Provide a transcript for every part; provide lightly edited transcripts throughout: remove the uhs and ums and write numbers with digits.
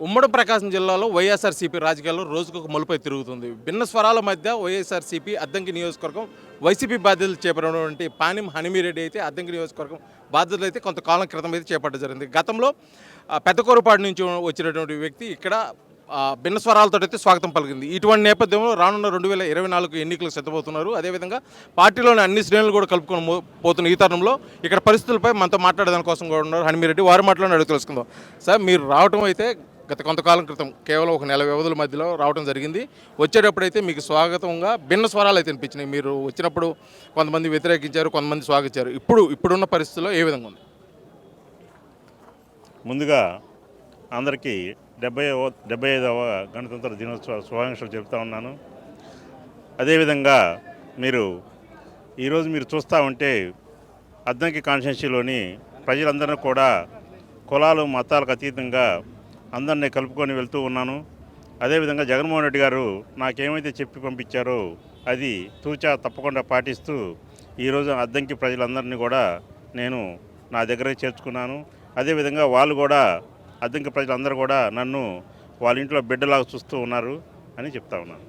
ఉమ్మడి ప్రకాశం జిల్లాలో వైఎస్ఆర్సీపీ రాజకీయాల్లో రోజుకొక మలుపై తిరుగుతుంది. భిన్న స్వరాల మధ్య వైఎస్ఆర్సీపీ అద్దంకి నియోజకవర్గం వైసీపీ బాధ్యతలు చేపట్టినటువంటి పానిం హనీమిరెడ్డి అయితే అద్దంకి నియోజకవర్గం బాధ్యతలు అయితే కొంతకాలం క్రితం అయితే చేపట్టడం జరిగింది. గతంలో పెద్దకూరపాడు నుంచి వచ్చినటువంటి వ్యక్తి ఇక్కడ భిన్న స్వరాలతో అయితే స్వాగతం పలికింది. ఇటువంటి నేపథ్యంలో రానున్న 2024 ఎన్నికలకు సిద్ధమవుతున్నారు. అదేవిధంగా పార్టీలోని అన్ని శ్రేణులు కూడా కలుపుకొని పోతున్న ఈ తరుణంలో ఇక్కడ పరిస్థితులపై మనతో మాట్లాడడానికి కోసం కూడా ఉన్నారు హనీమిరెడ్డి. వారి మాటలను అడుగు తెలుసుకుందాం. సార్, మీరు రావడం అయితే గత కొంతకాలం క్రితం కేవలం ఒక నెల వ్యవధుల మధ్యలో రావడం జరిగింది. వచ్చేటప్పుడైతే మీకు స్వాగతంగా భిన్న స్వరాలు అయితే అనిపించినాయి. మీరు వచ్చినప్పుడు కొంతమంది వ్యతిరేకించారు, కొంతమంది స్వాగతించారు. ఇప్పుడున్న పరిస్థితుల్లో ఏ విధంగా ఉంది? ముందుగా అందరికీ 75వ గణతంత్ర దినోత్సవ శుభాకాంక్షలు చెబుతా ఉన్నాను. అదేవిధంగా ఈరోజు మీరు చూస్తూ ఉంటే అద్దంకి కాన్స్టిట్యున్సీలోని ప్రజలందరినీ కూడా కులాలు మతాలకు అతీతంగా అందరినీ కలుపుకొని వెళ్తూ ఉన్నాను. అదేవిధంగా జగన్మోహన్ రెడ్డి గారు నాకేమైతే చెప్పి పంపించారో అది తూచా తప్పకుండా పాటిస్తూ ఈరోజు అద్దంకి ప్రజలందరినీ కూడా నేను నా దగ్గరికి చేర్చుకున్నాను. అదేవిధంగా వాళ్ళు కూడా అద్దంకి ప్రజలందరూ కూడా నన్ను వాళ్ళ ఇంట్లో బిడ్డలాగా చూస్తూ ఉన్నారు అని చెప్తా ఉన్నాను.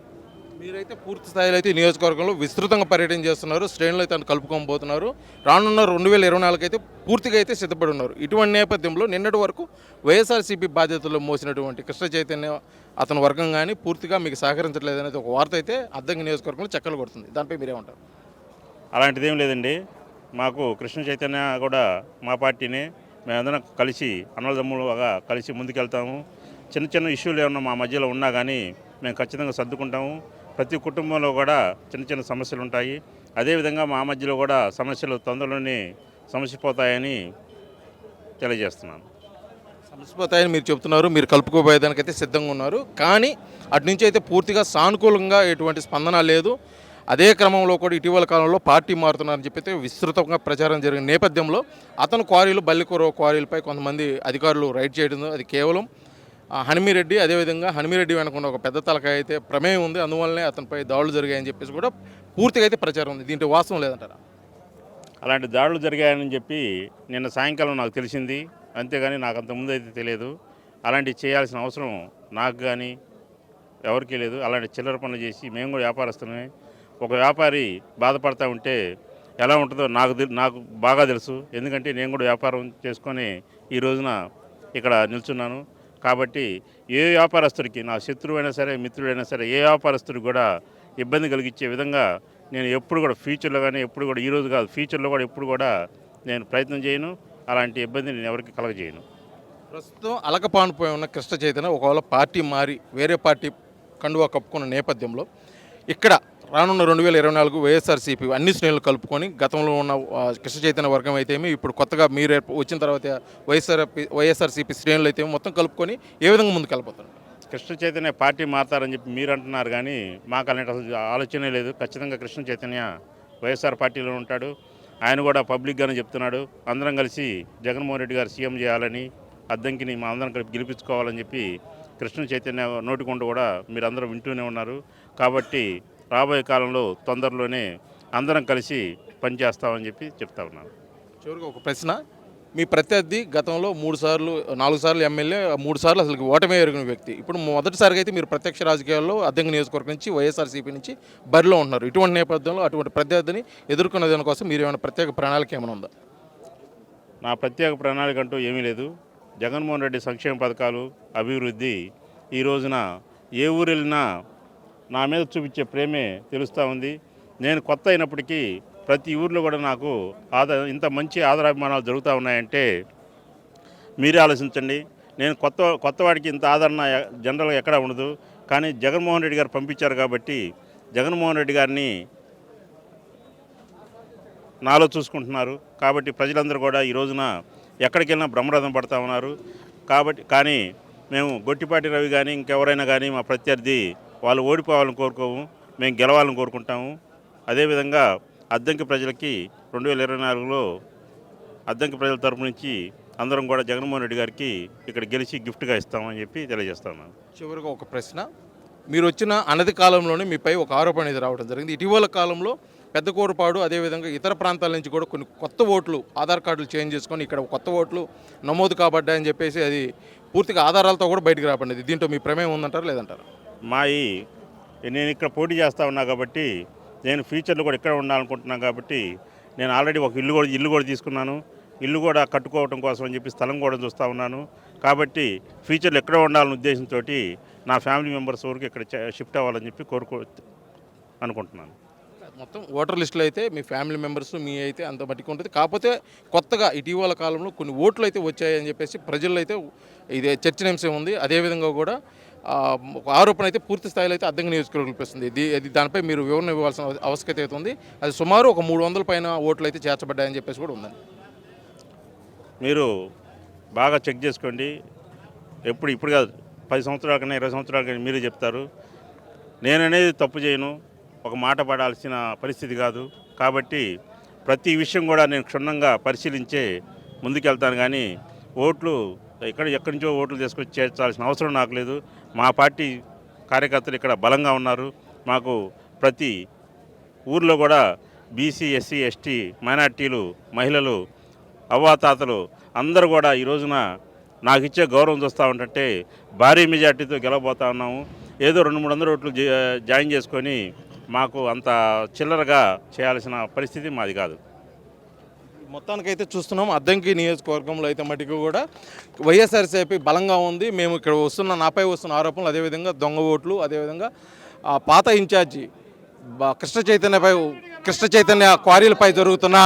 మీరైతే పూర్తి స్థాయిలో అయితే నియోజకవర్గంలో విస్తృతంగా పర్యటన చేస్తున్నారు, శ్రేణులు అయితే కలుపుకోబోతున్నారు. రానున్న 2024 అయితే పూర్తిగా అయితే సిద్ధపడి ఉన్నారు. ఇటువంటి నేపథ్యంలో నిన్నటి వరకు వైఎస్ఆర్సీపీ బాధ్యతలు మోసినటువంటి కృష్ణ చైతన్య అతని వర్గం కానీ పూర్తిగా మీకు సహకరించట్లేదు అనేది ఒక వార్త అయితే అద్దంకి నియోజకవర్గంలో చక్కలు కొడుతుంది. దానిపై మీరేమంటారు? అలాంటిది ఏం లేదండి. మాకు కృష్ణ చైతన్య కూడా మా పార్టీనే. మేమందరం కలిసి అన్నదమ్ములుగా కలిసి ముందుకెళ్తాము. చిన్న చిన్న ఇష్యూలు ఏమన్నా మా మధ్యలో ఉన్నా కానీ మేము ఖచ్చితంగా సర్దుకుంటాము. ప్రతి కుటుంబంలో కూడా చిన్న చిన్న సమస్యలు ఉంటాయి. అదేవిధంగా మా మధ్యలో కూడా సమస్యలు తొందరలోనే సమసిపోతాయని తెలియజేస్తున్నాను. సమసిపోతాయని మీరు చెప్తున్నారు, మీరు కలుపుకోబోయేదానికైతే సిద్ధంగా ఉన్నారు. కానీ అటు నుంచి అయితే పూర్తిగా సానుకూలంగా ఎటువంటి స్పందన లేదు. అదే క్రమంలో కూడా ఇటీవల కాలంలో పార్టీ మారుతున్నారని చెప్పి విస్తృతంగా ప్రచారం జరిగిన నేపథ్యంలో అతను క్వారీలు బల్లికూర క్వారీలపై కొంతమంది అధికారులు రైడ్ చేయడం, అది కేవలం హనీమిరెడ్డి, అదేవిధంగా హనీమిరెడ్డి వెనకుండా ఒక పెద్ద తలకాయ అయితే ప్రమేయం ఉంది, అందువల్లనే అతనిపై దాడులు జరిగాయని చెప్పేసి కూడా పూర్తిగా అయితే ప్రచారం ఉంది. దీంట్లో వాస్తవం లేదంటారా? అలాంటి దాడులు జరిగాయని చెప్పి నిన్న సాయంకాలం నాకు తెలిసింది. అంతేగాని నాకు అంతకుముందు అయితే తెలియదు. అలాంటివి చేయాల్సిన అవసరం నాకు కానీ ఎవరికీ లేదు. అలాంటి చిల్లర పనులు చేసి మేము కూడా వ్యాపారస్తులమే. ఒక వ్యాపారి బాధపడతా ఉంటే ఎలా ఉంటుందో నాకు బాగా తెలుసు. ఎందుకంటే నేను కూడా వ్యాపారం చేసుకొని ఈ రోజున ఇక్కడ నిల్చున్నాను. కాబట్టి ఏ వ్యాపారస్తుడికి, నా శత్రువైనా సరే మిత్రుడైనా సరే, ఏ వ్యాపారస్తుడికి కూడా ఇబ్బంది కలిగించే విధంగా నేను ఎప్పుడు కూడా ఫ్యూచర్లో కానీ ఎప్పుడు కూడా, ఈరోజు కాదు ఫ్యూచర్లో కూడా ఎప్పుడు కూడా నేను ప్రయత్నం చేయను. అలాంటి ఇబ్బంది నేను ఎవరికి కలగజేయను. ప్రస్తుతం అలకపానిపోయి ఉన్న కృష్ణ చైతన్య ఒకవేళ పార్టీ మారి వేరే పార్టీ కండువా కప్పుకున్న నేపథ్యంలో ఇక్కడ రానున్న 2024 వైఎస్ఆర్సీపీ అన్ని శ్రేణులు కలుపుకొని గతంలో ఉన్న కృష్ణ చైతన్య వర్గం అయితేమి, ఇప్పుడు కొత్తగా మీరు వచ్చిన తర్వాత వైఎస్ఆర్సీపీ శ్రేణులు అయితే మొత్తం కలుపుకొని ఏ విధంగా ముందుకు వెళ్ళిపోతారు? కృష్ణ చైతన్య పార్టీ మారుతారని చెప్పి మీరు అంటున్నారు, కానీ మాకు అలాంటి అసలు ఆలోచనే లేదు. ఖచ్చితంగా కృష్ణ చైతన్య వైఎస్ఆర్ పార్టీలో ఉంటాడు. ఆయన కూడా పబ్లిక్గానే చెప్తున్నాడు, అందరం కలిసి జగన్మోహన్ రెడ్డి గారు సీఎం చేయాలని, అద్దంకిని మా అందరం కలిపి గెలిపించుకోవాలని చెప్పి కృష్ణ చైతన్య నోటికొండ కూడా మీరందరూ వింటూనే ఉన్నారు. కాబట్టి రాబోయే కాలంలో తొందరలోనే అందరం కలిసి పనిచేస్తామని చెప్పి చెప్తా ఉన్నాను. చివరిగా ఒక ప్రశ్న, మీ ప్రత్యర్థి గతంలో 4 సార్లు ఎమ్మెల్యే, 3 సార్లు అసలు ఓటమే ఎరిగిన వ్యక్తి, ఇప్పుడు మొదటిసారిగా అయితే మీరు ప్రత్యక్ష రాజకీయాల్లో అద్దంకి నియోజకవర్గం నుంచి వైఎస్ఆర్సీపీ నుంచి బరిలో ఉంటున్నారు. ఇటువంటి నేపథ్యంలో అటువంటి ప్రత్యర్థిని ఎదుర్కొనే దానికోసం మీరు ఏమైనా ప్రత్యేక ప్రణాళిక ఏమైనా ఉందా? నా ప్రత్యేక ప్రణాళిక అంటూ ఏమీ లేదు. జగన్మోహన్ రెడ్డి సంక్షేమ పథకాలు, అభివృద్ధి ఈ రోజున ఏ ఊరు వెళ్ళినా నా మీద చూపించే ప్రేమే తెలుస్తూ ఉంది. నేను కొత్త అయినప్పటికీ ప్రతి ఊర్లో కూడా నాకు ఇంత మంచి ఆదరాభిమానాలు జరుగుతూ ఉన్నాయంటే మీరే ఆలోచించండి. నేను కొత్తవాడికి ఇంత ఆదరణ జనరల్గా ఎక్కడా ఉండదు. కానీ జగన్మోహన్ రెడ్డి గారు పంపించారు కాబట్టి జగన్మోహన్ రెడ్డి గారిని నాలో చూసుకుంటున్నారు. కాబట్టి ప్రజలందరూ కూడా ఈ రోజున ఎక్కడికి వెళ్ళినా బ్రహ్మరథం పడుతూ ఉన్నారు. కానీ మేము గొట్టిపాటి రవి కానీ ఇంకెవరైనా కానీ మా ప్రత్యర్థి వాళ్ళు ఓడిపోవాలని కోరుకోము, మేము గెలవాలని కోరుకుంటాము. అదేవిధంగా అద్దంకి ప్రజలకి 2024లో అద్దంకి ప్రజల తరపు నుంచి అందరం కూడా జగన్మోహన్ రెడ్డి గారికి ఇక్కడ గెలిచి గిఫ్ట్గా ఇస్తామని చెప్పి తెలియజేస్తున్నాను. చివరిగా ఒక ప్రశ్న, మీరు వచ్చిన అనతి కాలంలోనే మీపై ఒక ఆరోపణ ఇది రావడం జరిగింది. ఇటీవల కాలంలో పెద్దకూరపాడు అదేవిధంగా ఇతర ప్రాంతాల నుంచి కూడా కొన్ని కొత్త ఓట్లు ఆధార్ కార్డులు చేంజ్ చేసుకొని ఇక్కడ కొత్త ఓట్లు నమోదు కాబడ్డాయని చెప్పేసి అది పూర్తిగా ఆధారాలతో కూడా బయటకు రాబడింది. దీంట్లో మీ ప్రమేయం ఉందంటారా లేదంటారా? నేను ఇక్కడ పోటీ చేస్తూ ఉన్నా కాబట్టి, నేను ఫ్యూచర్లో కూడా ఇక్కడ ఉండాలనుకుంటున్నాను కాబట్టి, నేను ఆల్రెడీ ఒక ఇల్లు కూడా తీసుకున్నాను. ఇల్లు కూడా కట్టుకోవడం కోసం అని చెప్పి స్థలం కూడా చూస్తూ ఉన్నాను. కాబట్టి ఫ్యూచర్లో ఎక్కడ ఉండాలనే ఉద్దేశంతో నా ఫ్యామిలీ మెంబర్స్ వరకు ఇక్కడ షిఫ్ట్ అవ్వాలని చెప్పి అనుకుంటున్నాను. మొత్తం ఓటర్ లిస్టులో అయితే మీ ఫ్యామిలీ మెంబర్స్ మీ అయితే అంత మట్టికి ఉంటుంది. కాకపోతే కొత్తగా ఇటీవల కాలంలో కొన్ని ఓట్లు అయితే వచ్చాయని చెప్పేసి ప్రజల్లో అయితే ఇది చర్చనీయాంశం ఉంది. అదేవిధంగా కూడా ఒక ఆరోపణ అయితే పూర్తి స్థాయిలో అయితే అద్దంకి నియోజకవర్గం కల్పిస్తుంది. ఇది దానిపై మీరు వివరణ ఇవ్వాల్సిన ఆవశ్యకత అయితే ఉంది. అది సుమారు ఒక 300 పైన ఓట్లు అయితే చేర్చబడ్డాయని చెప్పేసి కూడా ఉందండి. మీరు బాగా చెక్ చేసుకోండి. ఇప్పుడు కాదు, 10 సంవత్సరాల కన్నా 20 సంవత్సరాల కన్నా మీరే చెప్తారు. నేననేది తప్పు చేయను, ఒక మాట పడాల్సిన పరిస్థితి కాదు. కాబట్టి ప్రతి విషయం కూడా నేను క్షుణ్ణంగా పరిశీలించే ముందుకెళ్తాను. కానీ ఎక్కడి నుంచో ఓట్లు తీసుకొచ్చి చేర్చాల్సిన అవసరం నాకు లేదు. మా పార్టీ కార్యకర్తలు ఇక్కడ బలంగా ఉన్నారు. మాకు ప్రతి ఊర్లో కూడా బీసీ, ఎస్సీ, ఎస్టీ, మైనార్టీలు, మహిళలు, అవ్వాతాతలు అందరూ కూడా ఈ రోజున నాకు ఇచ్చే గౌరవం చూస్తూ ఉంటుంటే భారీ మెజార్టీతో గెలవబోతా ఉన్నాము. ఏదో 200-300 ఓట్లు జాయిన్ చేసుకొని మాకు అంత చిల్లరగా చేయాల్సిన పరిస్థితి మాది కాదు. మొత్తానికైతే చూస్తున్నాం అద్దంకి నియోజకవర్గంలో అయితే మటుకు కూడా వైఎస్ఆర్సీపీ బలంగా ఉంది. మేము ఇక్కడ నాపై వస్తున్న ఆరోపణలు, అదేవిధంగా దొంగ ఓట్లు, అదేవిధంగా పాత ఇన్ఛార్జి కృష్ణ చైతన్య క్వారీలపై జరుగుతున్న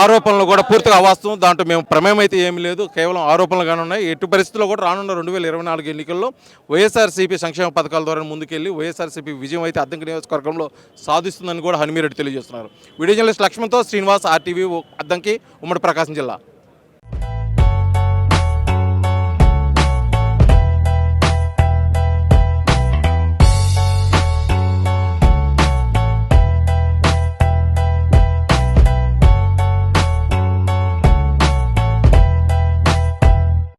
ఆరోపణలు కూడా పూర్తిగా అవాస్తవం. దాంట్లో మేము ప్రమేయం అయితే ఏమీ లేదు, కేవలం ఆరోపణలుగానే ఉన్నాయి. ఎట్టి పరిస్థితుల్లో కూడా రానున్న 2024 ఎన్నికల్లో వైఎస్ఆర్సీపీ సంక్షేమ పథకాల ద్వారా ముందుకెళ్లి వైఎస్ఆర్సీపీ విజయం అయితే అద్దంకి నియోజకవర్గంలో సాధిస్తుందని కూడా హనుమీరెడ్డి తెలియజేస్తున్నారు. వీడియో జర్నలిస్ట్ లక్ష్మణ్తో శ్రీనివాస్, RTV, అద్దంకి, ఉమ్మడి ప్రకాశం జిల్లా.